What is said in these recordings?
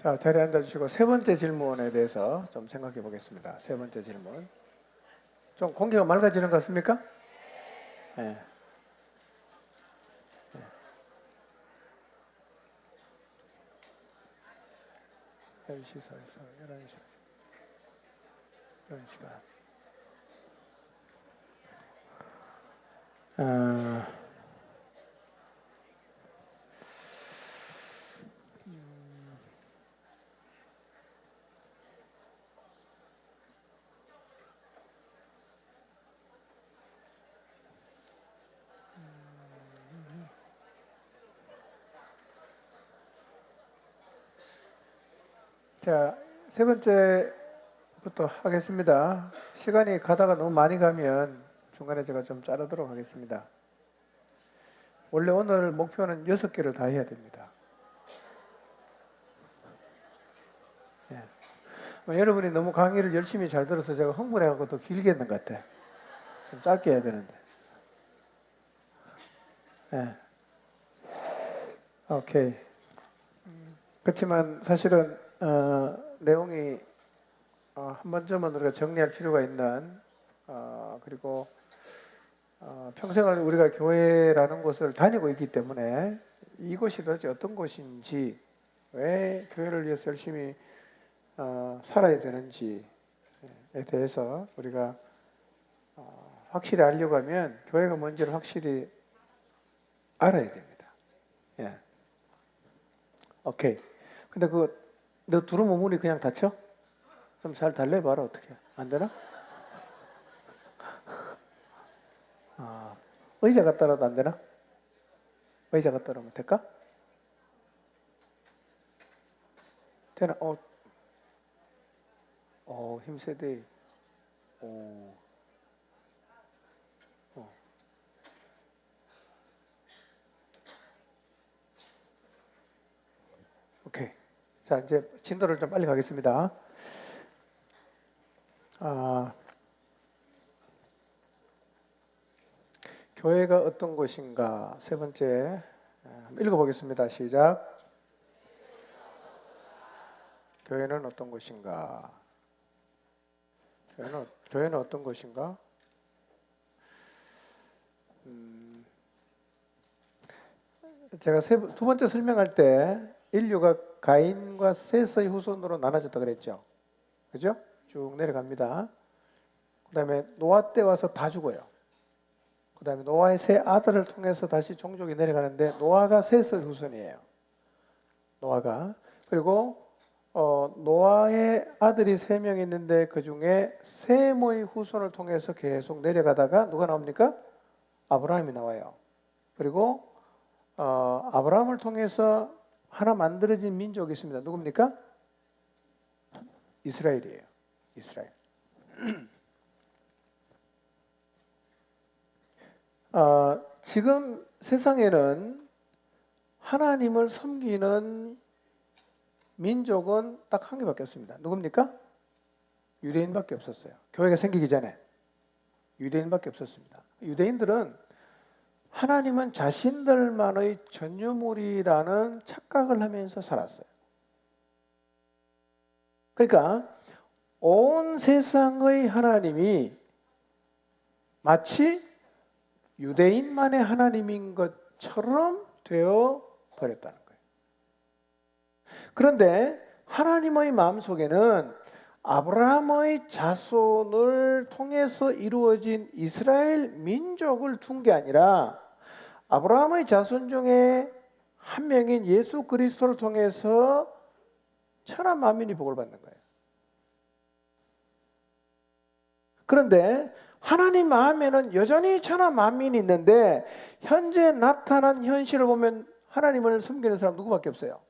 자, 자리에 앉아주시고 세 번째 질문에 대해서 좀 생각해 보겠습니다. 세 번째 질문. 좀 공기가 맑아지는 것 같습니까? 네. 10시 44, 11시, 11시간. 자, 세 번째부터 하겠습니다. 시간이 가다가 너무 많이 가면 중간에 제가 좀 자르도록 하겠습니다. 원래 오늘 목표는 6개를 다 해야 됩니다. 예. 여러분이 너무 강의를 열심히 잘 들어서 제가 흥분해갖고 더 길게 했는 것 같아. 좀 짧게 해야 되는데. 예. 오케이. 그렇지만 사실은 내용이 한 번쯤은 우리가 정리할 필요가 있는 그리고 평생을 우리가 교회라는 곳을 다니고 있기 때문에 이곳이 도대체 어떤 곳인지, 왜 교회를 위해서 열심히 살아야 되는지에 대해서 우리가 확실히 알려고 하면 교회가 뭔지를 확실히 알아야 됩니다. 예. 오케이. 근데 너 두루 몸무리 그냥 다쳐? 좀 잘 달래봐라. 어떻게? 안 되나? 의자 갖다라도 안 되나? 의자 갖다 놓으면 될까? 되나? 힘세대. 오케이. 자, 이제 진도를 좀 빨리 가겠습니다. 교회가 어떤 곳인가? 세 번째 읽어보겠습니다. 시작. 교회는 어떤 곳인가? 교회는 어떤 곳인가? 제가 두 번째 설명할 때 인류가 가인과 셋의 후손으로 나눠졌다 그랬죠. 그죠? 쭉 내려갑니다. 그 다음에 노아 때 와서 다 죽어요. 그 다음에 노아의 세 아들을 통해서 다시 종족이 내려가는데 노아가 셋의 후손이에요. 노아가. 그리고 노아의 아들이 3명 있는데 그 중에 셈의 후손을 통해서 계속 내려가다가 누가 나옵니까? 아브라함이 나와요. 그리고 아브라함을 통해서 하나 만들어진 민족이 있습니다. 누굽니까? 이스라엘이에요. 이스라엘. 지금 세상에는 하나님을 섬기는 민족은 딱 한 개밖에 없습니다. 누굽니까? 유대인밖에 없었어요. 교회가 생기기 전에 유대인밖에 없었습니다. 유대인들은 하나님은 자신들만의 전유물이라는 착각을 하면서 살았어요. 그러니까 온 세상의 하나님이 마치 유대인만의 하나님인 것처럼 되어 버렸다는 거예요. 그런데 하나님의 마음속에는 아브라함의 자손을 통해서 이루어진 이스라엘 민족을 둔 게 아니라 아브라함의 자손 중에 한 명인 예수 그리스도를 통해서 천하 만민이 복을 받는 거예요. 그런데 하나님 마음에는 여전히 천하 만민이 있는데 현재 나타난 현실을 보면 하나님을 섬기는 사람 누구밖에 없어요?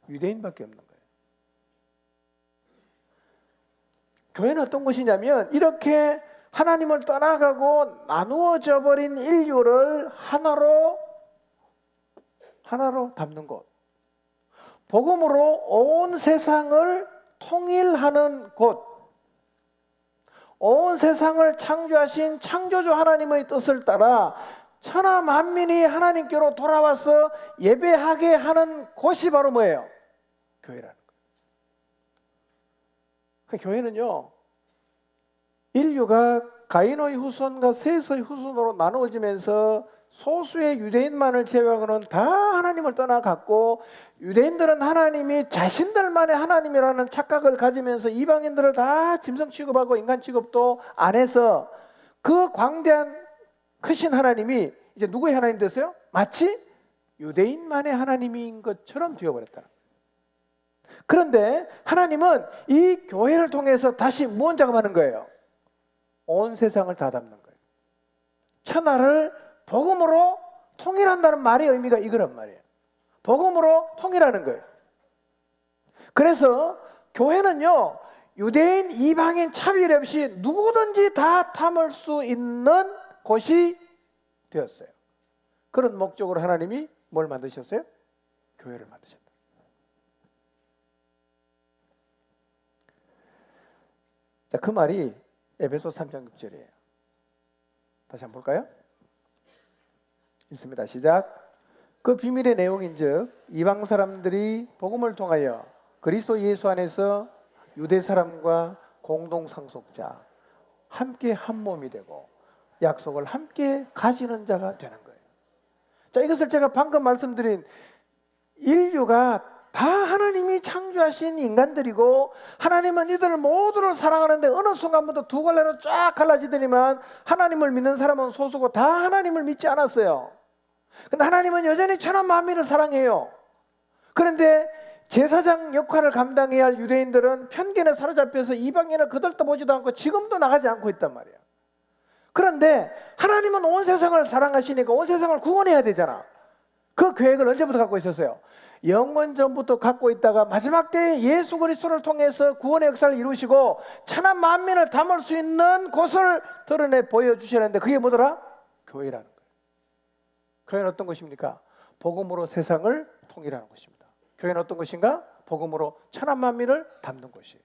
유대인밖에 없는 거예요. 교회는 어떤 곳이냐면 이렇게 하나님을 떠나가고 나누어져 버린 인류를 하나로 담는 곳. 복음으로 온 세상을 통일하는 곳. 온 세상을 창조하신 창조주 하나님의 뜻을 따라 천하 만민이 하나님께로 돌아와서 예배하게 하는 곳이 바로 뭐예요? 교회라는 거예요. 그 교회는요, 인류가 가인의 후손과 셋의 후손으로 나누어지면서 소수의 유대인만을 제외하고는 다 하나님을 떠나갔고, 유대인들은 하나님이 자신들만의 하나님이라는 착각을 가지면서 이방인들을 다 짐승 취급하고 인간 취급도 안 해서 그 광대한 크신 하나님이 이제 누구의 하나님 됐어요? 마치 유대인만의 하나님인 것처럼 되어버렸다. 그런데 하나님은 이 교회를 통해서 다시 무언 작업하는 거예요? 온 세상을 다 담는 거예요. 천하를 복음으로 통일한다는 말의 의미가 이거란 말이에요. 복음으로 통일하는 거예요. 그래서 교회는요, 유대인, 이방인 차별 없이 누구든지 다 담을 수 있는 곳이 되었어요. 그런 목적으로 하나님이 뭘 만드셨어요? 교회를 만드셨다. 자, 그 말이 에베소 3장 6절이에요. 다시 한번 볼까요? 읽습니다. 시작. 그 비밀의 내용인즉 이방 사람들이 복음을 통하여 그리스도 예수 안에서 유대 사람과 공동 상속자, 함께 한 몸이 되고 약속을 함께 가지는 자가 되는 거예요. 자, 이것을 제가 방금 말씀드린 인류가 다 하나님이 창조하신 인간들이고, 하나님은 이들을 모두를 사랑하는데 어느 순간부터 두 갈래로 쫙 갈라지더니만 하나님을 믿는 사람은 소수고 다 하나님을 믿지 않았어요. 근데 하나님은 여전히 천하 만민을 사랑해요. 그런데 제사장 역할을 감당해야 할 유대인들은 편견에 사로잡혀서 이방인을 거들떠 보지도 않고 지금도 나가지 않고 있단 말이에요. 그런데 하나님은 온 세상을 사랑하시니까 온 세상을 구원해야 되잖아. 그 계획을 언제부터 갖고 있었어요? 영원 전부터 갖고 있다가 마지막 때에 예수 그리스도를 통해서 구원의 역사를 이루시고 천하 만민을 담을 수 있는 곳을 드러내 보여주시는데 그게 뭐더라? 교회라는 거예요. 교회는 어떤 것입니까? 복음으로 세상을 통일하는 것입니다. 교회는 어떤 것인가? 복음으로 천하 만민을 담는 것이에요.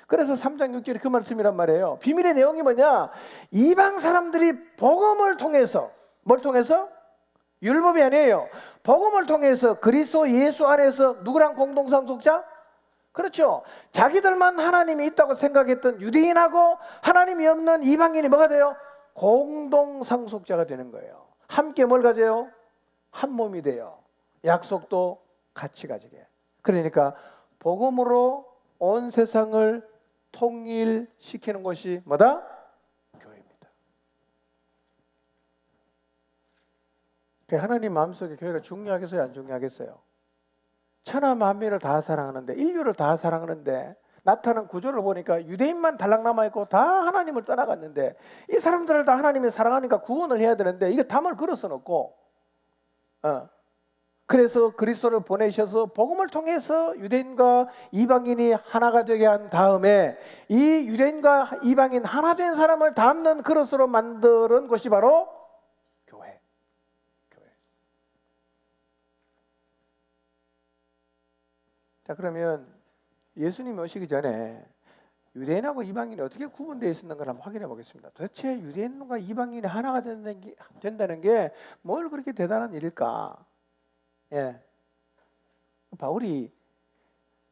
그래서 3장 6절이 그 말씀이란 말이에요. 비밀의 내용이 뭐냐? 이방 사람들이 복음을 통해서, 뭘 통해서? 율법이 아니에요. 복음을 통해서 그리스도 예수 안에서 누구랑 공동상속자? 그렇죠. 자기들만 하나님이 있다고 생각했던 유대인하고 하나님이 없는 이방인이 뭐가 돼요? 공동상속자가 되는 거예요. 함께 뭘 가져요? 한 몸이 돼요. 약속도 같이 가지게. 그러니까 복음으로 온 세상을 통일시키는 것이 뭐다? 교회입니다. 하나님 마음속에 교회가 중요하겠어요? 안 중요하겠어요? 천하 만민을 다 사랑하는데, 인류를 다 사랑하는데 나타난 구조를 보니까 유대인만 달랑 남아있고 다 하나님을 떠나갔는데, 이 사람들을 다 하나님이 사랑하니까 구원을 해야 되는데 이게 담을 그릇은 없고, 그래서 그리스도를 보내셔서 복음을 통해서 유대인과 이방인이 하나가 되게 한 다음에 이 유대인과 이방인 하나 된 사람을 담는 그릇으로 만드는 것이 바로 교회. 자, 그러면 예수님이 오시기 전에 유대인하고 이방인이 어떻게 구분되어 있었는가를 한번 확인해 보겠습니다. 도대체 유대인과 이방인이 하나가 된다는 게 뭘 그렇게 대단한 일일까? 예. 바울이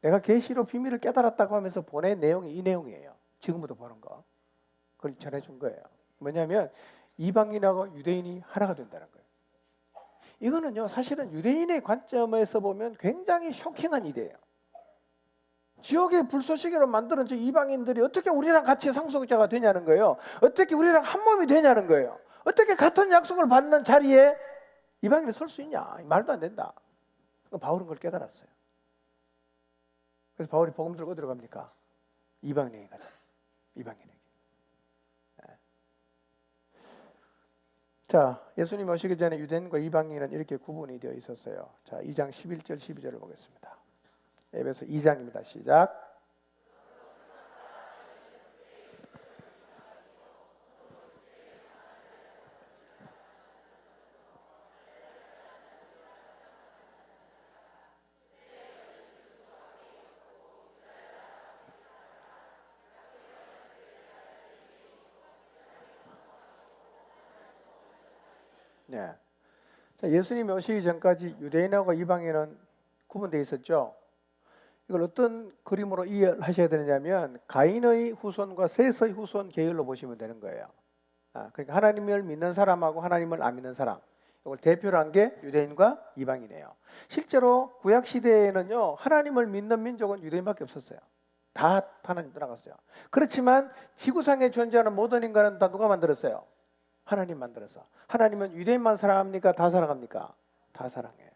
내가 계시로 비밀을 깨달았다고 하면서 보낸 내용이 이 내용이에요. 지금부터 보는 거. 그걸 전해준 거예요. 뭐냐면 이방인하고 유대인이 하나가 된다는 거예요. 이거는요, 사실은 유대인의 관점에서 보면 굉장히 쇼킹한 일이에요. 지옥의 불쏘시개로 만드는 저 이방인들이 어떻게 우리랑 같이 상속자가 되냐는 거예요. 어떻게 우리랑 한 몸이 되냐는 거예요. 어떻게 같은 약속을 받는 자리에 이방인이 설 수 있냐? 말도 안 된다. 바울은 그걸 깨달았어요. 그래서 바울이 복음 들고 어디로 갑니까? 이방인에게 가자. 이방인에게. 네. 자, 예수님 오시기 전에 유대인과 이방인은 이렇게 구분이 되어 있었어요. 자, 2장 11절 12절을 보겠습니다. 에베소 2장입니다. 시작. 네. 자, 예수님이 오시기 전까지 유대인하고 이방인은 구분되어 있었죠. 이걸 어떤 그림으로 이해하셔야 되느냐면 가인의 후손과 셋의 후손 계열로 보시면 되는 거예요. 그러니까 하나님을 믿는 사람하고 하나님을 안 믿는 사람, 이걸 대표로 한 게 유대인과 이방인이에요. 실제로 구약 시대에는요, 하나님을 믿는 민족은 유대인밖에 없었어요. 다 하나님 떠나갔어요. 그렇지만 지구상에 존재하는 모든 인간은 다 누가 만들었어요? 하나님 만들어서. 하나님은 유대인만 사랑합니까? 다 사랑합니까? 다 사랑해.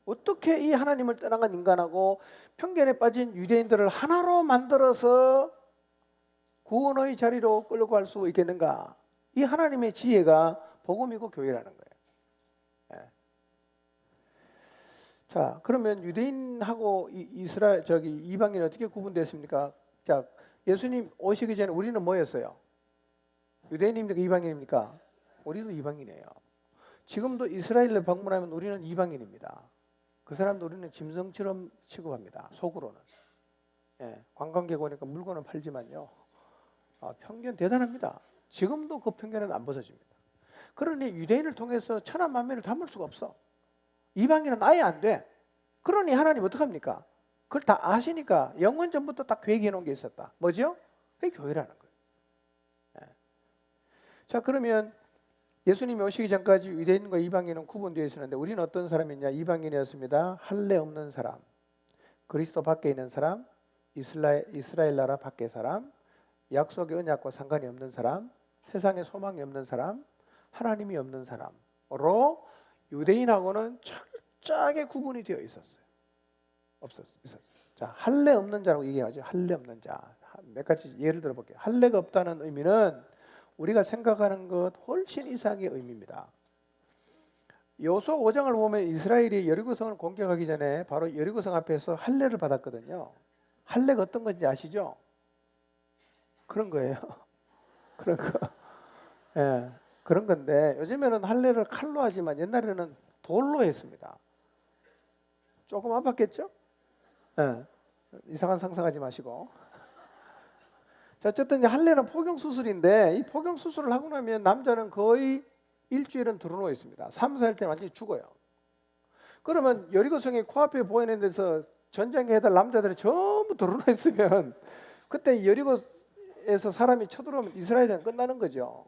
어떻게 이 하나님을 떠나간 인간하고 편견에 빠진 유대인들을 하나로 만들어서 구원의 자리로 끌고 갈 수 있겠는가? 이 하나님의 지혜가 복음이고 교회라는 거예요. 자, 그러면 유대인하고 이방인이 어떻게 구분됐습니까? 자, 예수님 오시기 전에 우리는 뭐였어요? 유대인입니까? 이방인입니까? 우리도 이방인이에요. 지금도 이스라엘을 방문하면 우리는 이방인입니다. 그 사람도 우리는 짐승처럼 취급합니다. 속으로는. 관광객 오니까 물건은 팔지만요. 편견 대단합니다. 지금도 그 편견은 안 벗어집니다. 그러니 유대인을 통해서 천한 만민을 담을 수가 없어. 이방인은 아예 안 돼. 그러니 하나님 어떡합니까? 그걸 다 아시니까 영원 전부터 딱 계획해 놓은 게 있었다. 뭐죠? 그게 교회라는 거예요. 자, 그러면 예수님이 오시기 전까지 유대인과 이방인은 구분되어 있었는데 우리는 어떤 사람이냐? 이방인이었습니다. 할례 없는 사람, 그리스도 밖에 있는 사람, 이스라엘 나라 밖의 사람, 약속의 언약과 상관이 없는 사람, 세상에 소망이 없는 사람, 하나님이 없는 사람으로 유대인하고는 철저하게 구분이 되어 있었어요. 없었어요. 자, 할례 없는 자라고 얘기하죠. 할례 없는 자. 몇 가지 예를 들어 볼게요. 할례가 없다는 의미는 우리가 생각하는 것 훨씬 이상의 의미입니다. 여호수아 5장을 보면 이스라엘이 여리고성을 공격하기 전에 바로 여리고성 앞에서 할례를 받았거든요. 할례가 어떤 건지 아시죠? 그런 거예요. 그런 거. 그런 건데 요즘에는 할례를 칼로 하지만 옛날에는 돌로 했습니다. 조금 아팠겠죠? 이상한 상상하지 마시고. 자, 어쨌든 할례는 포경 수술인데 이 포경 수술을 하고 나면 남자는 거의 일주일은 드러누워 있습니다. 3, 4일 때는 완전히 죽어요. 그러면 여리고성이 코앞에 보이는 데서 전쟁에 해달 남자들이 전부 드러누워 있으면 그때 여리고에서 사람이 쳐들어오면 이스라엘은 끝나는 거죠.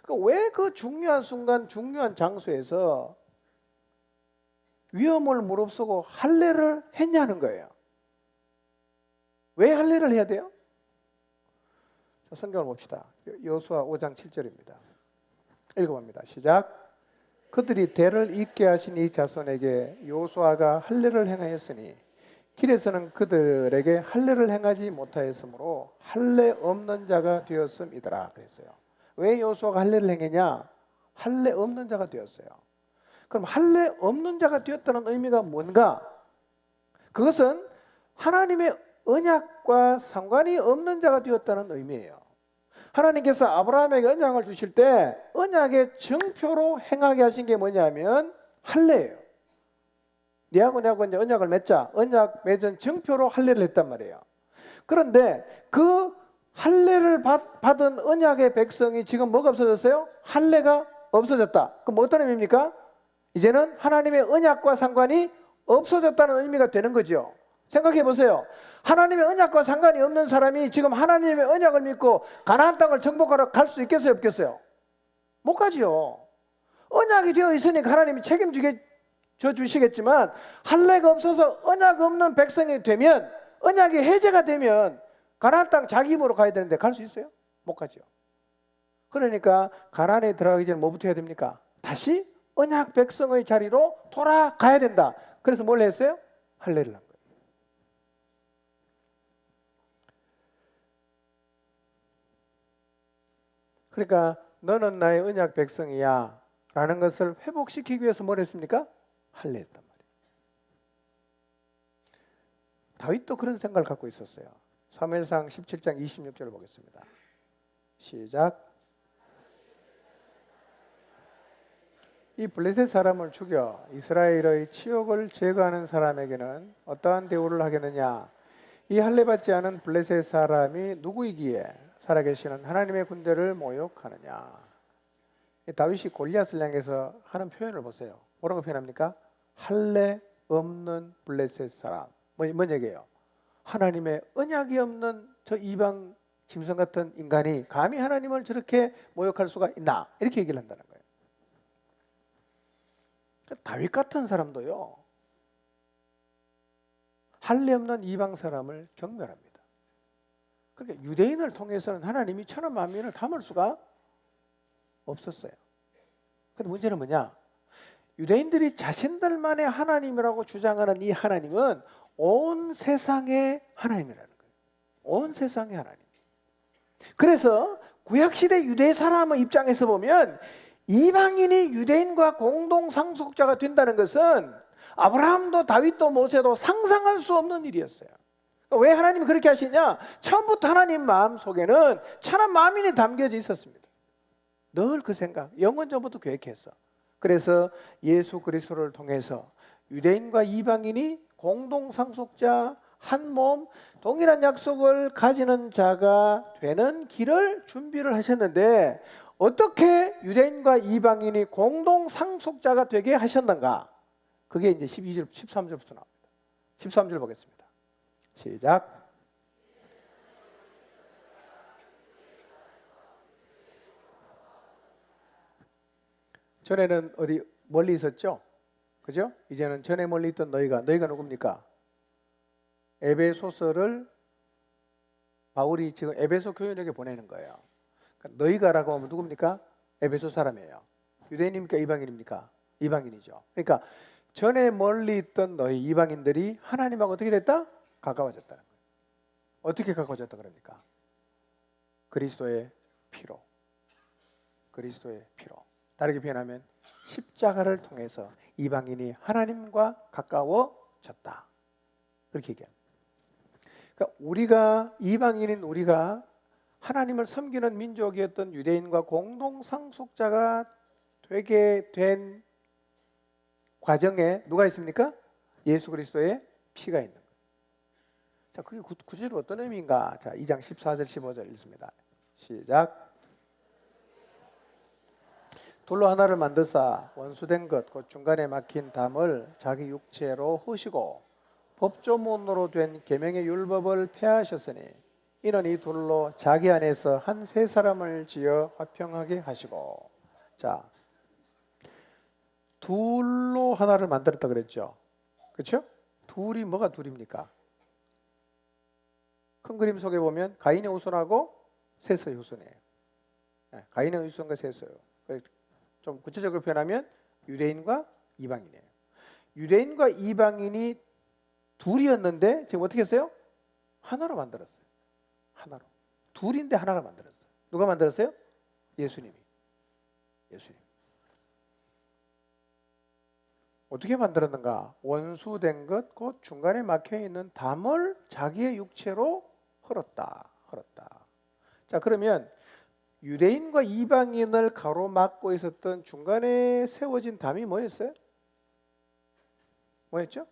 왜 그 중요한 순간 중요한 장소에서 위험을 무릅쓰고 할례를 했냐는 거예요. 왜 할례를 해야 돼요? 성경을 봅시다. 여호수아 5장 7절입니다. 읽어봅니다. 시작. 그들이 대를 잇게 하신 이 자손에게 여호수아가 할례를 행하였으니 길에서는 그들에게 할례를 행하지 못하였으므로 할례 없는 자가 되었음이더라 그랬어요. 왜 여호수아가 할례를 행했냐? 할례 없는 자가 되었어요. 그럼 할례 없는 자가 되었다는 의미가 뭔가? 그것은 하나님의 언약과 상관이 없는 자가 되었다는 의미예요. 하나님께서 아브라함에게 언약을 주실 때 언약의 증표로 행하게 하신 게 뭐냐면 할례예요. 네하고 내하고 이제 언약을 맺자. 언약 맺은 증표로 할례를 했단 말이에요. 그런데 그 할례를 받은 언약의 백성이 지금 뭐가 없어졌어요? 할례가 없어졌다. 그럼 어떤 의미입니까? 이제는 하나님의 언약과 상관이 없어졌다는 의미가 되는 거죠. 생각해 보세요. 하나님의 언약과 상관이 없는 사람이 지금 하나님의 언약을 믿고 가나안 땅을 정복하러 갈 수 있겠어요? 없겠어요? 못 가지요. 언약이 되어 있으니까 하나님이 책임져 주시겠지만 할례가 없어서 언약 없는 백성이 되면 언약이 해제가 되면 가나안 땅 자기 입으로 가야 되는데 갈 수 있어요? 못 가죠. 그러니까 가나안에 들어가기 전에 뭐부터 해야 됩니까? 다시 언약 백성의 자리로 돌아가야 된다. 그래서 뭘 했어요? 할례를 한 거예요. 그러니까 너는 나의 언약 백성이야 라는 것을 회복시키기 위해서 뭘 했습니까? 할례했단 말이에요. 다윗도 그런 생각을 갖고 있었어요. 사무엘상 17장 26절을 보겠습니다. 시작. 이 블레셋 사람을 죽여 이스라엘의 치욕을 제거하는 사람에게는 어떠한 대우를 하겠느냐? 이 할례받지 않은 블레셋 사람이 누구이기에 살아계시는 하나님의 군대를 모욕하느냐? 다윗이 골리앗을 향해서 하는 표현을 보세요. 뭐라고 표현합니까? 할례 없는 블레셋 사람. 뭔 얘기예요? 하나님의 언약이 없는 저 이방 짐승 같은 인간이 감히 하나님을 저렇게 모욕할 수가 있나? 이렇게 얘기를 한다는 거예요. 다윗 같은 사람도요, 할례 없는 이방 사람을 경멸합니다. 그러니까 유대인을 통해서는 하나님이 천하 만민을 담을 수가 없었어요. 근데 문제는 뭐냐? 유대인들이 자신들만의 하나님이라고 주장하는 이 하나님은 온 세상의 하나님이라는 거예요. 온 세상의 하나님. 그래서 구약시대 유대 사람의 입장에서 보면 이방인이 유대인과 공동 상속자가 된다는 것은 아브라함도 다윗도 모세도 상상할 수 없는 일이었어요. 왜 하나님이 그렇게 하시냐? 처음부터 하나님 마음속에는 천하 만민이 담겨져 있었습니다. 늘 그 생각, 영원 전부터 계획했어. 그래서 예수 그리스도를 통해서 유대인과 이방인이 공동 상속자, 한 몸, 동일한 약속을 가지는 자가 되는 길을 준비를 하셨는데, 어떻게 유대인과 이방인이 공동 상속자가 되게 하셨는가? 그게 이제 12절, 13절부터 나옵니다. 13절 보겠습니다. 시작. 전에는 어디 멀리 있었죠? 그죠? 이제는 전에 멀리 있던 너희가 누굽니까? 에베소서를 바울이 지금 에베소 교인에게 보내는 거예요. 그러니까 너희가라고 하면 누굽니까? 에베소 사람이에요. 유대인입니까? 이방인입니까? 이방인이죠. 그러니까 전에 멀리 있던 너희 이방인들이 하나님하고 어떻게 됐다? 가까워졌다는 거예요. 어떻게 가까워졌다 그럽니까? 그리스도의 피로. 그리스도의 피로. 다르게 표현하면 십자가를 통해서 이방인이 하나님과 가까워졌다. 그렇게 얘기합니다. 그러니까 우리가 이방인인 우리가 하나님을 섬기는 민족이었던 유대인과 공동 상속자가 되게 된 과정에 누가 있습니까? 예수 그리스도의 피가 있는 거예요. 자, 그게 구체적으로 어떤 의미인가? 자, 2장 14절 15절 읽습니다. 시작. 돌로 하나를 만드사 원수된 것 곧 중간에 막힌 담을 자기 육체로 허시고 법조문으로 된 계명의 율법을 폐하셨으니 이는 이 돌로 자기 안에서 한 세 사람을 지어 화평하게 하시고. 자, 둘로 하나를 만들었다 그랬죠. 그렇죠? 둘이 뭐가 둘입니까? 큰 그림 속에 보면 가인의 후손하고 셋의 후손이에요. 가인의 후손과 셋의. 좀 구체적으로 표현하면 유대인과 이방인이에요. 유대인과 이방인이 둘이었는데 지금 어떻게 했어요? 하나로 만들었어요. 하나로. 둘인데 하나로 만들었어요. 누가 만들었어요? 예수님이. 예수님. 어떻게 만들었는가? 원수된 것 곧 중간에 막혀있는 담을 자기의 육체로 헐었다. 자, 그러면 유대인과 이방인을 가로막고 있었던 중간에 세워진 담이 뭐였어요? 뭐였죠?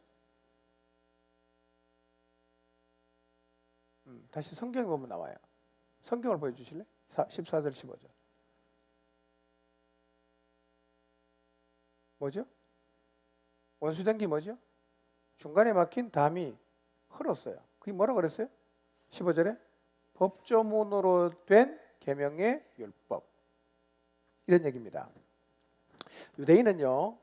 다시 성경에 보면 나와요. 성경을 보여주실래? 14절 15절. 뭐죠? 원수된 게 뭐죠? 중간에 막힌 담이 헐었어요. 그게 뭐라고 그랬어요? 15절에 법조문으로 된 계명의 율법. 이런 얘기입니다. 유대인은요,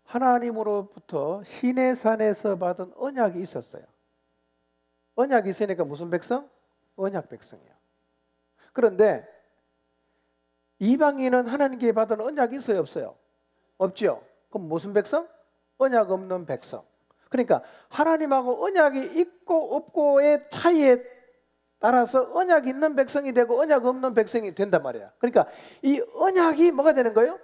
하나님으로부터 시내산에서 받은 언약이 있었어요. 언약이 있으니까 무슨 백성? 언약 백성이에요. 그런데 이방인은 하나님께 받은 언약이 있어요, 없어요? 없죠. 그럼 무슨 백성? 언약 없는 백성. 그러니까 하나님하고 언약이 있고 없고의 차이에 따라서 언약이 있는 백성이 되고 언약 없는 백성이 된단 말이야. 그러니까 이 언약이 뭐가 되는 거예요?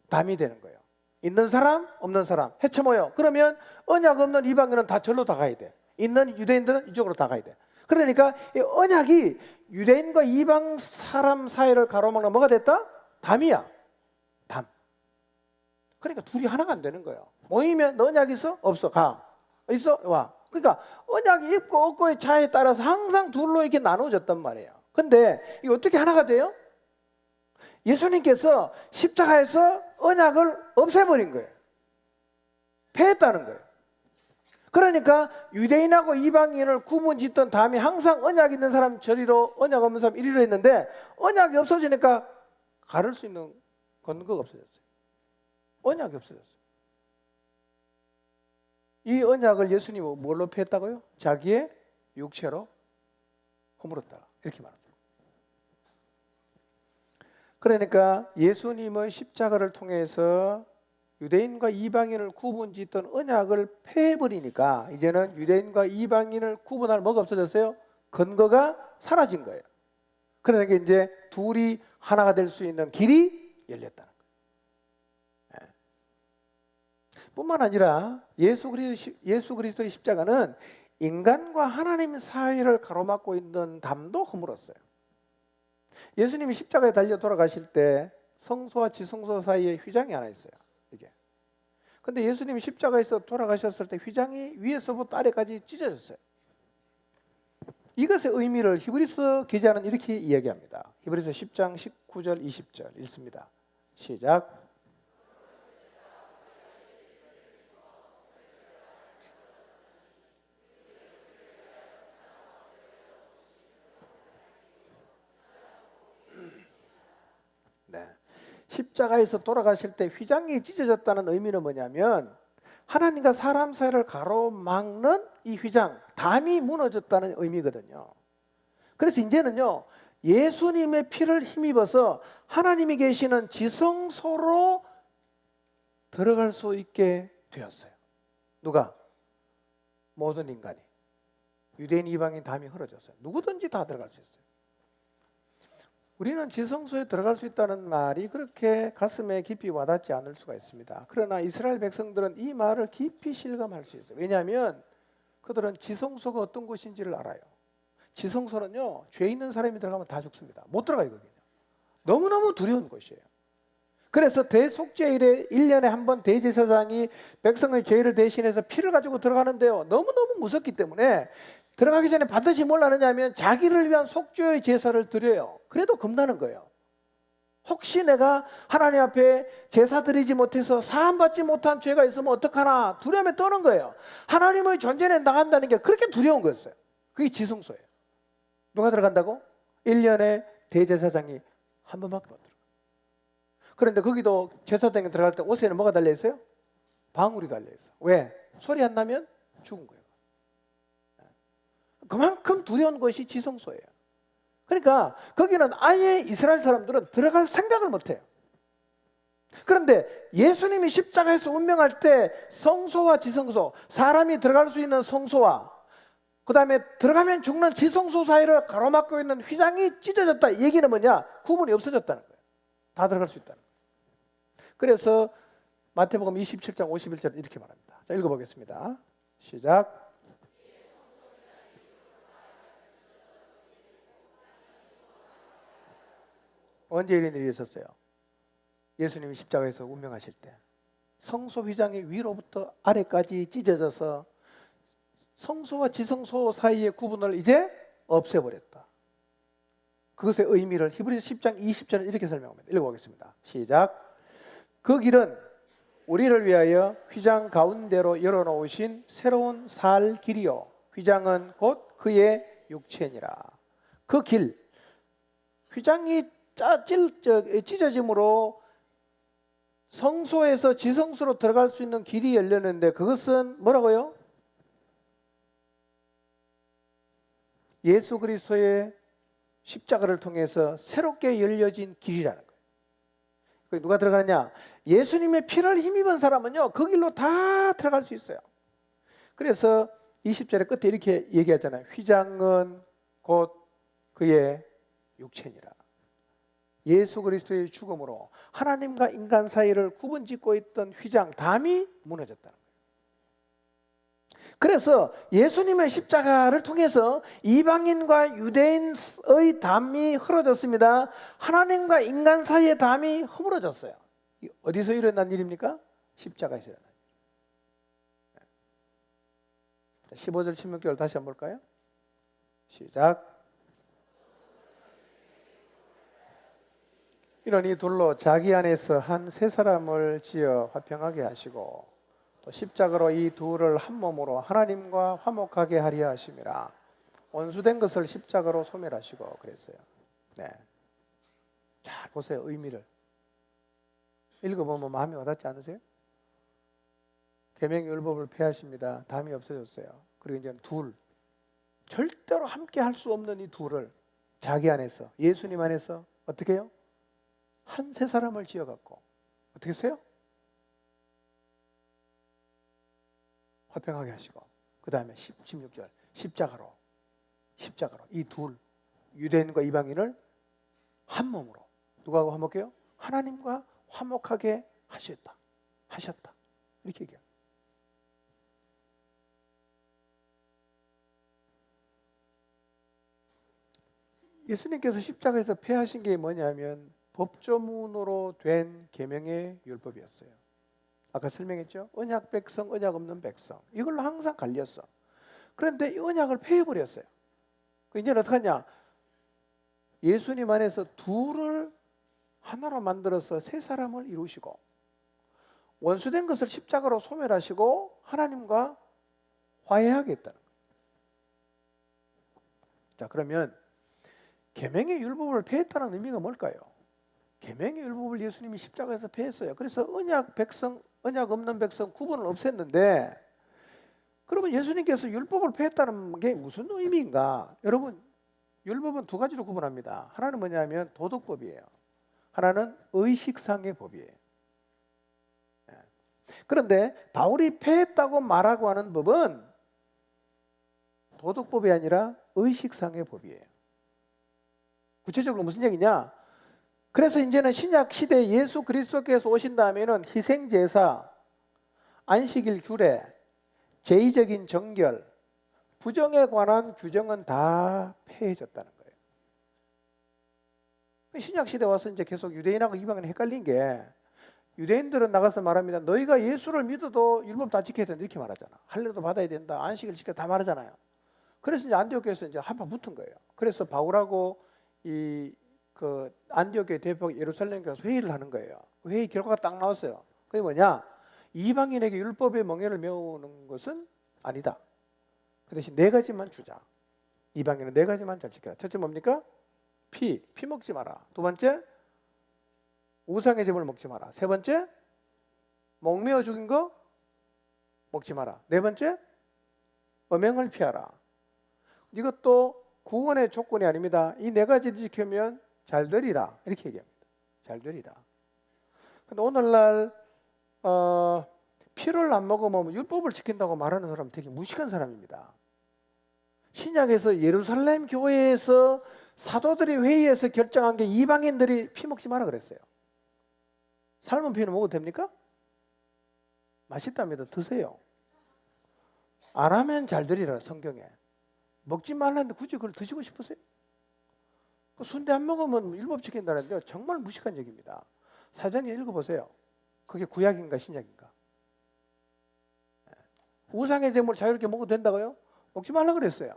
담이 되는 거예요. 있는 사람, 없는 사람 헤쳐 모여. 그러면 언약 없는 이방인은 다 절로 다 가야 돼. 있는 유대인들은 이쪽으로 다 가야 돼. 그러니까 이 언약이 유대인과 이방 사람 사이를 가로막는 뭐가 됐다? 담이야. 담. 그러니까 둘이 하나가 안 되는 거예요. 모이면 너 언약 있어? 없어. 가. 있어? 와. 그러니까 언약이 있고 없고의 차이에 따라서 항상 둘로 이렇게 나눠졌단 말이에요. 근데 이게 어떻게 하나가 돼요? 예수님께서 십자가에서 언약을 없애버린 거예요. 폐했다는 거예요. 그러니까 유대인하고 이방인을 구분짓던 다음에 항상 언약 있는 사람 저리로, 언약 없는 사람 이리로 했는데 언약이 없어지니까 가를 수 있는 근거가 없어졌어요. 언약이 없어졌어요. 이 언약을 예수님은 뭘로 폐했다고요? 자기의 육체로 허물었다. 이렇게 말합니다. 그러니까 예수님의 십자가를 통해서 유대인과 이방인을 구분짓던 언약을 폐해버리니까 이제는 유대인과 이방인을 구분할 뭐가 없어졌어요? 근거가 사라진 거예요. 그러니까 이제 둘이 하나가 될 수 있는 길이 열렸다는 거예요. 뿐만 아니라 예수 그리스도의 십자가는 인간과 하나님 사이를 가로막고 있는 담도 허물었어요. 예수님이 십자가에 달려 돌아가실 때 성소와 지성소 사이에 휘장이 하나 있어요. 이게. 근데 예수님이 십자가에서 돌아가셨을 때 휘장이 위에서부터 아래까지 찢어졌어요. 이것의 의미를 히브리서 기자는 이렇게 이야기합니다. 히브리서 10장 19절 20절 읽습니다. 시작. 네. 십자가에서 돌아가실 때 휘장이 찢어졌다는 의미는 뭐냐면 하나님과 사람 사이를 가로막는 이 휘장, 담이 무너졌다는 의미거든요. 그래서 이제는요, 예수님의 피를 힘입어서 하나님이 계시는 지성소로 들어갈 수 있게 되었어요. 누가? 모든 인간이. 유대인, 이방인 담이 흐려졌어요. 누구든지 다 들어갈 수 있어요. 우리는 지성소에 들어갈 수 있다는 말이 그렇게 가슴에 깊이 와닿지 않을 수가 있습니다. 그러나 이스라엘 백성들은 이 말을 깊이 실감할 수 있어요. 왜냐하면 그들은 지성소가 어떤 곳인지를 알아요. 지성소는요, 죄 있는 사람이 들어가면 다 죽습니다. 못 들어가요, 거기는. 너무너무 두려운 곳이에요. 그래서 대속죄일에 1년에 한 번 대제사장이 백성의 죄를 대신해서 피를 가지고 들어가는데요, 너무너무 무섭기 때문에 들어가기 전에 반드시 뭘 하느냐면 자기를 위한 속죄의 제사를 드려요. 그래도 겁나는 거예요. 혹시 내가 하나님 앞에 제사 드리지 못해서 사함받지 못한 죄가 있으면 어떡하나 두려움에 떠는 거예요. 하나님의 존재에 나간다는 게 그렇게 두려운 거였어요. 그게 지성소예요. 누가 들어간다고? 1년에 대제사장이 한 번밖에 못 들어가요. 그런데 거기도 제사장이 들어갈 때 옷에는 뭐가 달려있어요? 방울이 달려있어요. 왜? 소리 안 나면 죽은 거예요. 그만큼 두려운 것이 지성소예요. 그러니까 거기는 아예 이스라엘 사람들은 들어갈 생각을 못해요. 그런데 예수님이 십자가에서 운명할 때 성소와 지성소, 사람이 들어갈 수 있는 성소와 그 다음에 들어가면 죽는 지성소 사이를 가로막고 있는 휘장이 찢어졌다. 이 얘기는 뭐냐? 구분이 없어졌다는 거예요. 다 들어갈 수 있다는 거예요. 그래서 마태복음 27장 51절 이렇게 말합니다. 자, 읽어보겠습니다. 시작. 언제 이런 일이 있었어요? 예수님이 십자가에서 운명하실 때 성소 휘장이 위로부터 아래까지 찢어져서 성소와 지성소 사이의 구분을 이제 없애버렸다. 그것의 의미를 히브리서 10장 20절은 이렇게 설명합니다. 읽어보겠습니다. 시작. 그 길은 우리를 위하여 휘장 가운데로 열어놓으신 새로운 살 길이요 휘장은 곧 그의 육체니라. 그 길, 휘장이 찢어짐으로 성소에서 지성소로 들어갈 수 있는 길이 열렸는데 그것은 뭐라고요? 예수 그리스도의 십자가를 통해서 새롭게 열려진 길이라는 거예요. 누가 들어가느냐? 예수님의 피를 힘입은 사람은요, 그 길로 다 들어갈 수 있어요. 그래서 20절의 끝에 이렇게 얘기하잖아요. 휘장은 곧 그의 육체니라. 예수 그리스도의 죽음으로 하나님과 인간 사이를 구분짓고 있던 휘장, 담이 무너졌다는 거예요. 그래서 예수님의 십자가를 통해서 이방인과 유대인의 담이 흐려졌습니다. 하나님과 인간 사이의 담이 허물어졌어요. 어디서 일어난 일입니까? 십자가에서 일어난 일. 15절 16절 다시 한번 볼까요? 시작. 이러니 둘로 자기 안에서 한 세 사람을 지어 화평하게 하시고 또 십자가로 이 둘을 한 몸으로 하나님과 화목하게 하려 하심이라. 원수된 것을 십자가로 소멸하시고 그랬어요. 네. 잘 보세요. 의미를 읽어보면 마음이 와닿지 않으세요? 계명율법을 폐하십니다. 담이 없어졌어요. 그리고 이제 둘, 절대로 함께 할 수 없는 이 둘을 자기 안에서, 예수님 안에서 어떻게 해요? 한 세 사람을 지어갖고 어떻게 했어요? 화평하게 하시고, 그 다음에 16절 십자가로 이 둘, 유대인과 이방인을 한 몸으로 누가 화목해요? 하나님과 화목하게 하셨다 이렇게 얘기해요. 예수님께서 십자가에서 폐하신 게 뭐냐면 법조문으로 된 계명의 율법이었어요. 아까 설명했죠? 언약 백성, 언약 없는 백성. 이걸로 항상 갈렸어. 그런데 이 언약을 폐해버렸어요. 이제는 어떡하냐? 예수님 안에서 둘을 하나로 만들어서 세 사람을 이루시고, 원수된 것을 십자가로 소멸하시고 하나님과 화해하겠다는 거예요. 자, 그러면 계명의 율법을 폐했다는 의미가 뭘까요? 계명의 율법을 예수님이 십자가에서 폐했어요. 그래서 언약 백성, 언약 없는 백성 구분을 없앴는데, 그러면 예수님께서 율법을 폐했다는 게 무슨 의미인가? 여러분, 율법은 두 가지로 구분합니다. 하나는 뭐냐면 도덕법이에요. 하나는 의식상의 법이에요. 그런데 바울이 폐했다고 말하고 하는 법은 도덕법이 아니라 의식상의 법이에요. 구체적으로 무슨 얘기냐? 그래서 이제는 신약 시대 예수 그리스도께서 오신 다음에는 희생제사, 안식일 규례, 제의적인 정결, 부정에 관한 규정은 다 폐해졌다는 거예요. 신약 시대 와서 이제 계속 유대인하고 이방인이 헷갈린 게, 유대인들은 나가서 말합니다. 너희가 예수를 믿어도 율법 다 지켜야 된다 이렇게 말하잖아. 할례도 받아야 된다, 안식일 지켜 다 말하잖아요. 그래서 이제 안디옥에서 이제 한판 붙은 거예요. 그래서 바울하고 그 안디옥의 대표 예루살렘 가서 회의를 하는 거예요. 회의 결과가 딱 나왔어요. 그게 뭐냐? 이방인에게 율법의 멍에를 메우는 것은 아니다. 그 대신 네 가지만 주자. 이방인은 네 가지만 잘 지켜라. 첫째 뭡니까? 피 먹지 마라. 두 번째, 우상의 제물을 먹지 마라. 세 번째, 목매어 죽인 거 먹지 마라. 네 번째, 음행을 피하라. 이것도 구원의 조건이 아닙니다. 이 네 가지를 지키면 잘 되리라 이렇게 얘기합니다. 잘 되리라. 근데 오늘날 피를 안 먹으면 율법을 지킨다고 말하는 사람은 되게 무식한 사람입니다. 신약에서 예루살렘 교회에서 사도들이 회의에서 결정한 게 이방인들이 피 먹지 마라 그랬어요. 삶은 피는 먹어도 됩니까? 맛있답니다. 드세요. 안 하면 잘 되리라 성경에. 먹지 말라는데 굳이 그걸 드시고 싶으세요? 순대 안 먹으면 율법 지킨다는데 정말 무식한 얘기입니다. 사도행전 읽어보세요. 그게 구약인가 신약인가? 우상의 제물 자유롭게 먹어도 된다고요? 먹지 말라 그랬어요.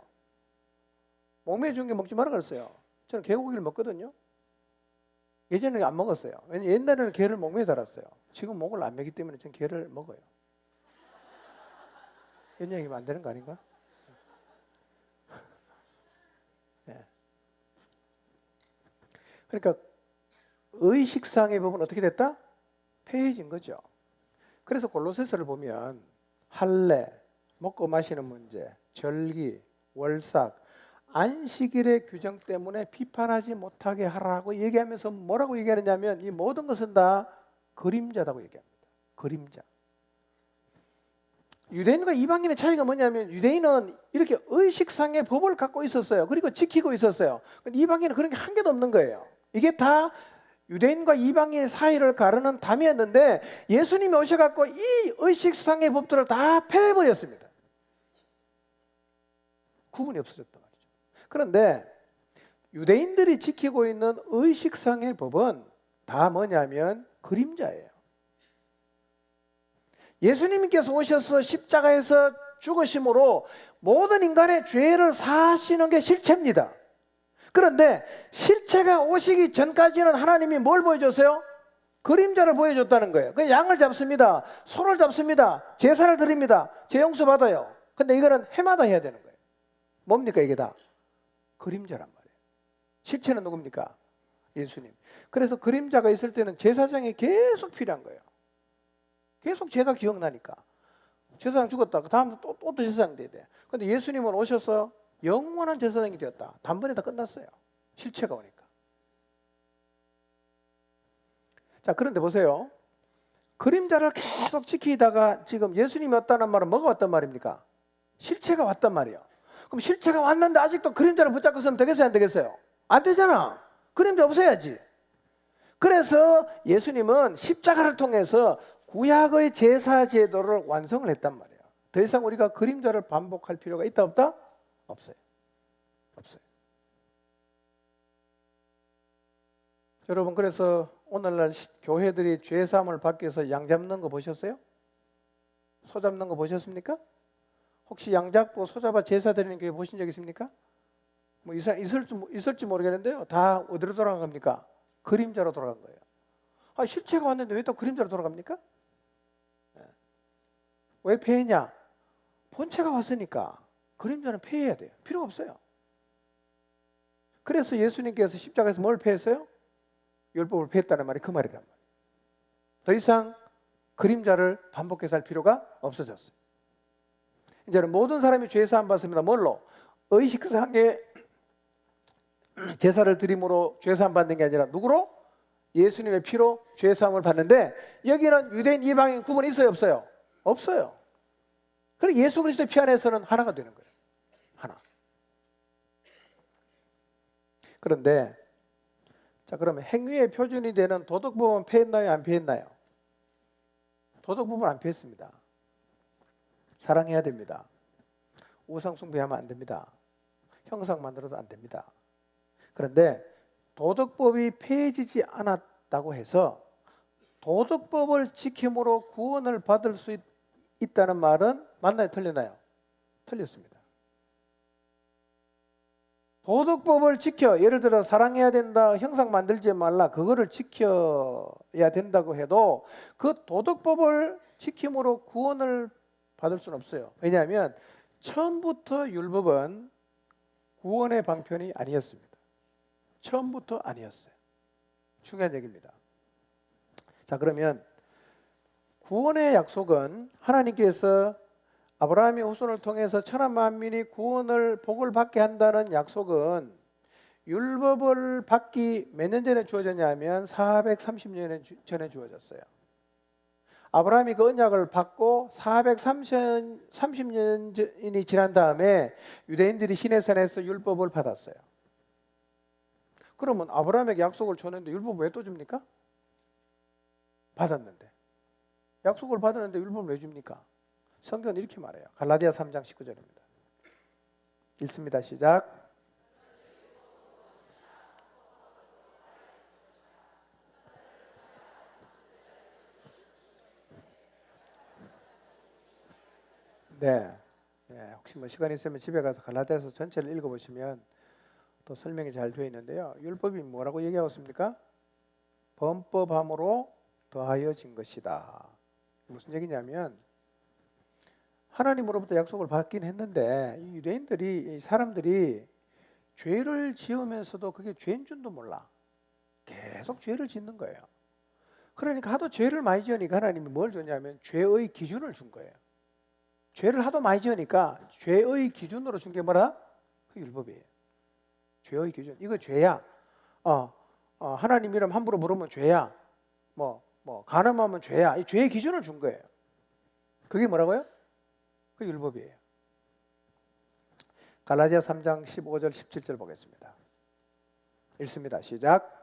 목매어 죽은 게 먹지 말라 그랬어요. 저는 개고기를 먹거든요. 예전에 안 먹었어요. 왜냐면 옛날에는 개를 목매어 달았어요. 지금 목을 안 매기 때문에 저는 개를 먹어요. 이런 얘기면 안 되는 거 아닌가? 네. 그러니까 의식상의 법은 어떻게 됐다? 폐해진 거죠. 그래서 골로새서를 보면 할례, 먹고 마시는 문제, 절기, 월삭, 안식일의 규정 때문에 비판하지 못하게 하라고 얘기하면서 뭐라고 얘기하느냐면 이 모든 것은 다 그림자다고 얘기합니다. 그림자. 유대인과 이방인의 차이가 뭐냐면 유대인은 이렇게 의식상의 법을 갖고 있었어요. 그리고 지키고 있었어요. 이방인은 그런 게 한 개도 없는 거예요. 이게 다 유대인과 이방인의 사이를 가르는 담이었는데 예수님이 오셔갖고 이 의식상의 법들을 다 폐해버렸습니다. 구분이 없어졌단 말이죠. 그런데 유대인들이 지키고 있는 의식상의 법은 다 뭐냐면 그림자예요. 예수님께서 오셔서 십자가에서 죽으심으로 모든 인간의 죄를 사하시는 게 실체입니다. 그런데 실체가 오시기 전까지는 하나님이 뭘 보여줬어요? 그림자를 보여줬다는 거예요. 그 양을 잡습니다. 소를 잡습니다. 제사를 드립니다. 죄 용서 받아요. 근데 이거는 해마다 해야 되는 거예요. 뭡니까 이게 다? 그림자란 말이에요. 실체는 누굽니까? 예수님. 그래서 그림자가 있을 때는 제사장이 계속 필요한 거예요. 계속 죄가 기억나니까. 제사장 죽었다. 그 다음 또 제사장 돼야 돼. 근데 예수님은 오셔서 영원한 제사장이 되었다. 단번에 다 끝났어요. 실체가 오니까. 자, 그런데 보세요. 그림자를 계속 지키다가 지금 예수님이 왔다는 말은 뭐가 왔단 말입니까? 실체가 왔단 말이에요. 그럼 실체가 왔는데 아직도 그림자를 붙잡고 있으면 되겠어요? 안 되겠어요? 안 되잖아. 그림자 없어야지. 그래서 예수님은 십자가를 통해서 구약의 제사 제도를 완성을 했단 말이에요. 더 이상 우리가 그림자를 반복할 필요가 있다 없다? 없어요. 없어요. 여러분, 그래서 오늘날 교회들이 죄 사함을 받기 위해서 양 잡는 거 보셨어요? 소 잡는 거 보셨습니까? 혹시 양 잡고 소 잡아 제사 드리는 교회 보신 적 있습니까? 뭐 있을지 모르겠는데요. 다 어디로 돌아간 겁니까? 그림자로 돌아간 거예요. 아, 실체가 왔는데 왜 또 그림자로 돌아갑니까? 왜 폐했냐? 본체가 왔으니까 그림자는 폐해야 돼요. 필요가 없어요. 그래서 예수님께서 십자가에서 뭘 폐했어요? 율법을 폐했다는 말이 그 말이란 말이에요. 더 이상 그림자를 반복해서 할 필요가 없어졌어요. 이제는 모든 사람이 죄 사함 받습니다. 뭘로? 의식상의 제사를 드림으로 죄 사함 받는 게 아니라 누구로? 예수님의 피로 죄 사함을 받는데, 여기는 유대인 이방인 구분이 있어요 없어요? 없어요. 그리고 예수 그리스도의 피 안에서는 하나가 되는 거예요. 하나. 그런데 자, 그러면 행위의 표준이 되는 도덕법은 폐했나요? 안 폐했나요? 도덕법은 안 폐했습니다. 사랑해야 됩니다. 우상숭배하면 안 됩니다. 형상 만들어도 안 됩니다. 그런데 도덕법이 폐해지지 않았다고 해서 도덕법을 지킴으로 구원을 받을 수 있다는 말은 맞나요? 틀리나요? 틀렸습니다. 도덕법을 지켜, 예를 들어 사랑해야 된다, 형상 만들지 말라, 그거를 지켜야 된다고 해도 그 도덕법을 지킴으로 구원을 받을 수는 없어요. 왜냐하면 처음부터 율법은 구원의 방편이 아니었습니다. 처음부터 아니었어요. 중요한 얘기입니다. 자, 그러면 구원의 약속은 하나님께서 아브라함의 후손을 통해서 천하 만민이 구원을 복을 받게 한다는 약속은 율법을 받기 몇 년 전에 주어졌냐 하면 430년 전에 주어졌어요. 아브라함이 그 언약을 받고 430년이 지난 다음에 유대인들이 시내산에서 율법을 받았어요. 그러면 아브라함에게 약속을 줬는데 율법을 왜 또 줍니까? 받았는데. 약속을 받았는데 율법을 왜 줍니까? 성경은 이렇게 말해요. 갈라디아 3장 19절입니다. 읽습니다. 시작. 네. 혹시 뭐 시간 있으면 집에 가서 갈라디아서 전체를 읽어보시면 또 설명이 잘 되어 있는데요. 율법이 뭐라고 얘기하고 있습니까? 범법함으로 더하여진 것이다. 무슨 얘기냐면 하나님으로부터 약속을 받긴 했는데 이 유대인들이, 이 사람들이 죄를 지으면서도 그게 죄인 줄도 몰라. 계속 죄를 짓는 거예요. 그러니까 하도 죄를 많이 지으니까 하나님이 뭘 줬냐면 죄의 기준을 준 거예요. 죄를 하도 많이 지으니까 죄의 기준으로 준 게 뭐라? 그 율법이에요. 죄의 기준. 이거 죄야. 하나님 이름 함부로 부르면 죄야. 간음하면 죄야. 이 죄의 기준을 준 거예요. 그게 뭐라고요? 그 율법이에요. 갈라디아 3장 15절 17절 보겠습니다. 읽습니다. 시작.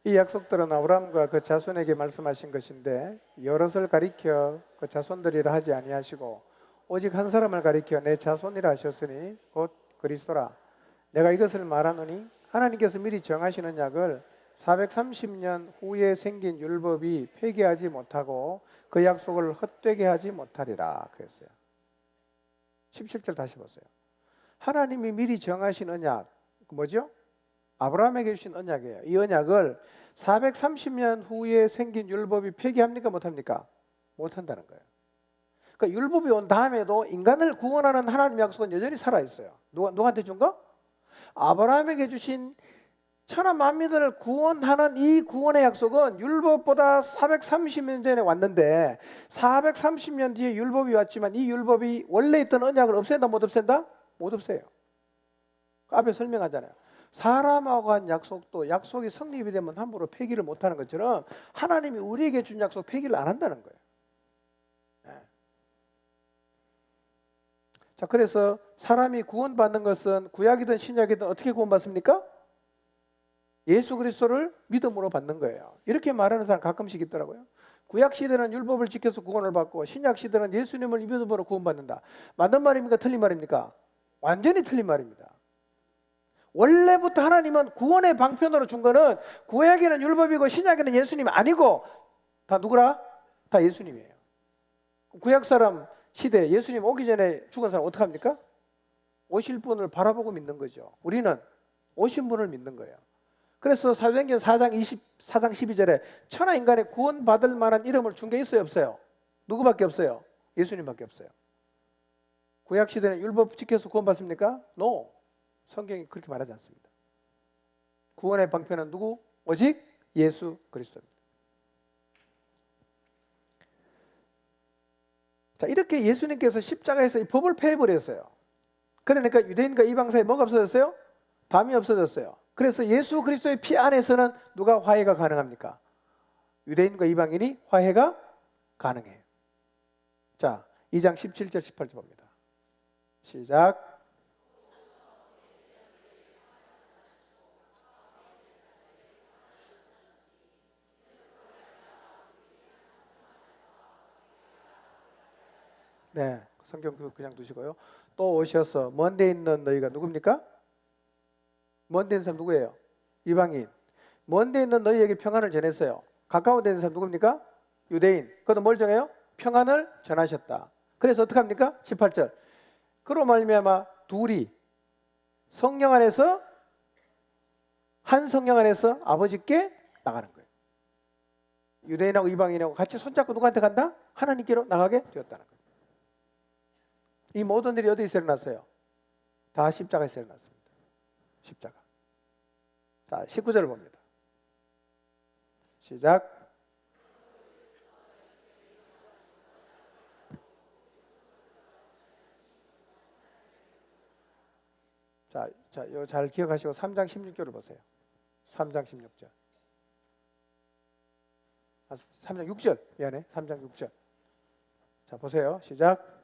이 약속들은 아브라함과 그 자손에게 말씀하신 것인데 여럿을 가리켜 그 자손들이라 하지 아니하시고 오직 한 사람을 가리켜 내 자손이라 하셨으니 곧 그리스도라. 내가 이것을 말하노니 하나님께서 미리 정하시는 약을 430년 후에 생긴 율법이 폐기하지 못하고 그 약속을 헛되게 하지 못하리라 그랬어요. 17절 다시 보세요. 하나님이 미리 정하신 언약, 뭐죠? 아브라함에게 주신 언약이에요. 이 언약을 430년 후에 생긴 율법이 폐기합니까? 못합니까? 못한다는 거예요. 그러니까 율법이 온 다음에도 인간을 구원하는 하나님의 약속은 여전히 살아있어요. 누구한테 준 거? 아브라함에게 주신 천하 만민을 구원하는 이 구원의 약속은 율법보다 430년 전에 왔는데 430년 뒤에 율법이 왔지만 이 율법이 원래 있던 언약을 없앤다 못 없앤다? 못 없애요. 앞에 설명하잖아요. 사람하고 한 약속도 약속이 성립이 되면 함부로 폐기를 못하는 것처럼 하나님이 우리에게 준 약속 폐기를 안 한다는 거예요. 네. 자, 그래서 사람이 구원받는 것은 구약이든 신약이든 어떻게 구원받습니까? 예수 그리스도를 믿음으로 받는 거예요. 이렇게 말하는 사람 가끔씩 있더라고요. 구약 시대는 율법을 지켜서 구원을 받고 신약 시대는 예수님을 믿음으로 구원받는다. 맞는 말입니까? 틀린 말입니까? 완전히 틀린 말입니다. 원래부터 하나님은 구원의 방편으로 준 거는 구약에는 율법이고 신약에는 예수님이 아니고 다 누구라? 다 예수님이에요. 구약 사람 시대 예수님 오기 전에 죽은 사람 어떡합니까? 오실 분을 바라보고 믿는 거죠. 우리는 오신 분을 믿는 거예요. 그래서 사도행전 4장 12절에 천하 인간의 구원받을 만한 이름을 준 게 있어요? 없어요? 누구밖에 없어요? 예수님밖에 없어요. 구약 시대는 율법 지켜서 구원받습니까? No. 성경이 그렇게 말하지 않습니다. 구원의 방편은 누구? 오직 예수 그리스도입니다. 자, 이렇게 예수님께서 십자가에서 이 법을 폐해버렸어요. 그러니까 유대인과 이방 사이에 뭐가 없어졌어요? 담이 없어졌어요. 그래서 예수 그리스도의 피 안에서는 누가 화해가 가능합니까? 유대인과 이방인이 화해가 가능해요. 자, 2장 17절 18절 봅니다. 시작. 네, 성경 그냥 두시고요. 또 오셔서 먼데 있는 너희가 누굽니까? 먼데 있는 사람 누구예요? 이방인. 먼데 있는 너희에게 평안을 전했어요. 가까운 데 있는 사람 누굽니까? 유대인. 그것도 뭘 정해요? 평안을 전하셨다. 그래서 어떡합니까? 18절. 그로 말미암아 둘이 성령 안에서 한 성령 안에서 아버지께 나가는 거예요. 유대인하고 이방인하고 같이 손잡고 누구한테 간다? 하나님께로 나가게 되었다는 거예요. 이 모든 일이 어디서 일어났어요? 다 십자가에서 일어났습니다. 십자가. 자, 19절을 봅니다. 시작. 자, 이거 잘 기억하시고 3장 16절을 보세요. 3장 16절. 3장 6절. 미안해. 3장 6절. 자, 보세요. 시작.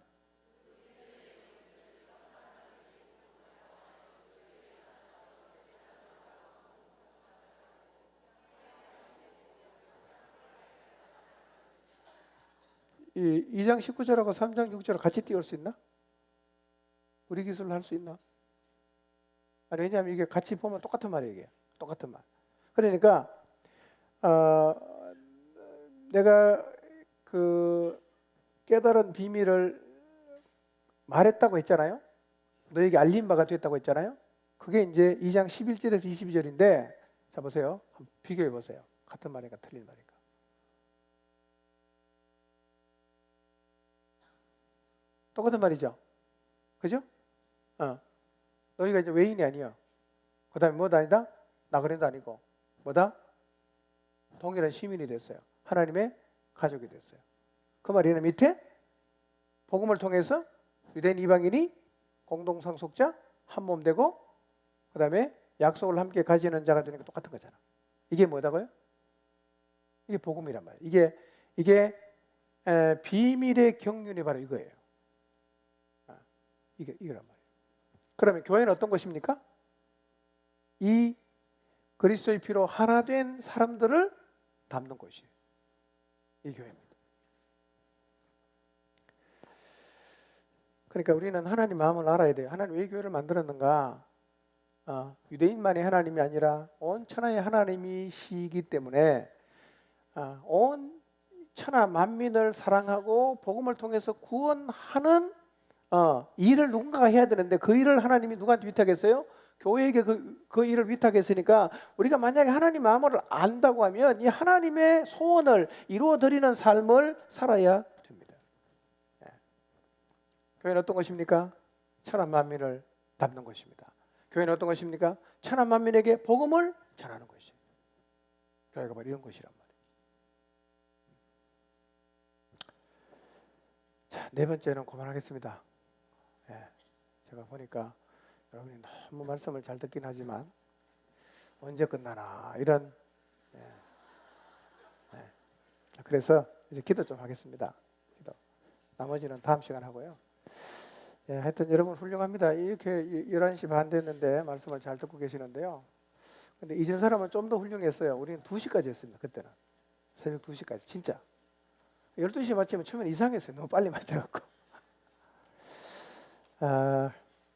이 2장 19절하고 3장 6절을 같이 띄울 수 있나? 우리 기술로 할 수 있나? 아니, 왜냐하면 이게 같이 보면 똑같은 말이에요. 이게. 똑같은 말. 그러니까 내가 그 깨달은 비밀을 말했다고 했잖아요. 너에게 알린 바가 됐다고 했잖아요. 그게 이제 2장 11절에서 22절인데 자 보세요. 한번 비교해 보세요. 같은 말인가 틀린 말인가. 똑같은 말이죠. 그죠? 너희가 이제 외인이 아니야. 그 다음에 뭐도 아니다? 나그네도 아니고 뭐다? 동일한 시민이 됐어요. 하나님의 가족이 됐어요. 그 말이는 밑에 복음을 통해서 유대인 이방인이 공동상속자 한 몸 되고 그 다음에 약속을 함께 가지는 자가 되는 게 똑같은 거잖아. 이게 뭐다고요? 이게 복음이란 말이에요. 이게 비밀의 경륜이 바로 이거예요. 이거란 말이에요. 그러면 교회는 어떤 것입니까? 이 그리스도의 피로 하나 된 사람들을 담는 곳이에요. 이 교회입니다. 그러니까 우리는 하나님 마음을 알아야 돼요. 하나님 왜 교회를 만들었는가? 유대인만이 하나님이 아니라 온 천하의 하나님이시기 때문에 온 천하 만민을 사랑하고 복음을 통해서 구원하는 일을 누군가가 해야 되는데 그 일을 하나님이 누구한테 위탁했어요? 교회에게 그 일을 위탁했으니까 우리가 만약에 하나님 마음을 안다고 하면 이 하나님의 소원을 이루어드리는 삶을 살아야 됩니다. 교회는 어떤 것입니까? 천한 만민을 담는 것입니다. 교회는 어떤 것입니까? 천한 만민에게 복음을 전하는 것입니다. 교회가 바로 이런 것이란 말이에요. 자, 네 번째는 그만하겠습니다. 제가 보니까 여러분이 너무 말씀을 잘 듣긴 하지만 언제 끝나나 이런 그래서 이제 기도 좀 하겠습니다. 기도. 나머지는 다음 시간 하고요. 하여튼 여러분 훌륭합니다. 이렇게 11시 반 됐는데 말씀을 잘 듣고 계시는데요. 근데 이전 사람은 좀 더 훌륭했어요. 우리는 2시까지 했습니다. 그때는. 새벽 2시까지. 진짜. 12시 마치면 처음엔 이상했어요. 너무 빨리 맞춰갖고.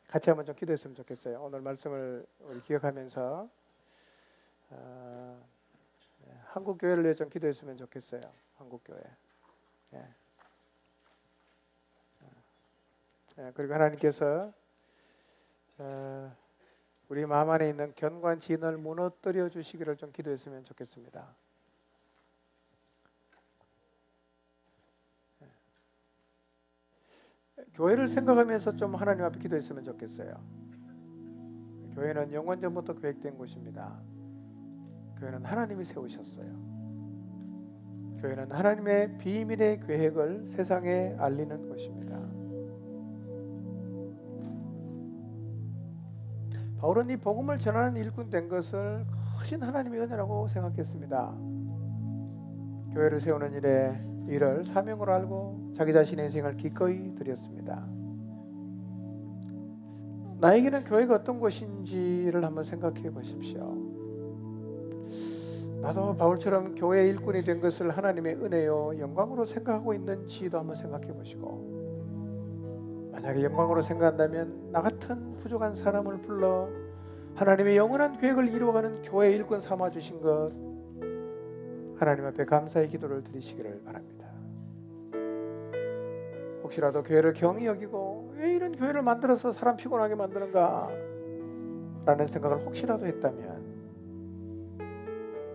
같이 한번 좀 기도했으면 좋겠어요. 오늘 말씀을 우리 기억하면서 한국 교회를 위해 좀 기도했으면 좋겠어요. 한국 교회. 그리고 하나님께서 우리 마음 안에 있는 견관진을 무너뜨려 주시기를 좀 기도했으면 좋겠습니다. 교회를 생각하면서 좀 하나님 앞에 기도했으면 좋겠어요. 교회는 영원 전부터 계획된 곳입니다. 교회는 하나님이 세우셨어요. 교회는 하나님의 비밀의 계획을 세상에 알리는 곳입니다. 바울은 이 복음을 전하는 일꾼 된 것을 크신 하나님의 은혜라고 생각했습니다. 교회를 세우는 일을 사명으로 알고 자기 자신의 인생을 기꺼이 드렸습니다. 나에게는 교회가 어떤 곳인지를 한번 생각해 보십시오. 나도 바울처럼 교회의 일꾼이 된 것을 하나님의 은혜요 영광으로 생각하고 있는지도 한번 생각해 보시고, 만약에 영광으로 생각한다면 나 같은 부족한 사람을 불러 하나님의 영원한 계획을 이루어가는 교회의 일꾼 삼아 주신 것, 하나님 앞에 감사의 기도를 드리시기를 바랍니다. 혹시라도 교회를 경히 여기고 왜 이런 교회를 만들어서 사람 피곤하게 만드는가 라는 생각을 혹시라도 했다면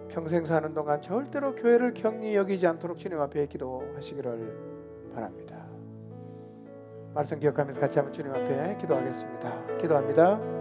평생 사는 동안 절대로 교회를 경히 여기지 않도록 주님 앞에 기도하시기를 바랍니다. 말씀 기억하면서 같이 한번 주님 앞에 기도하겠습니다. 기도합니다.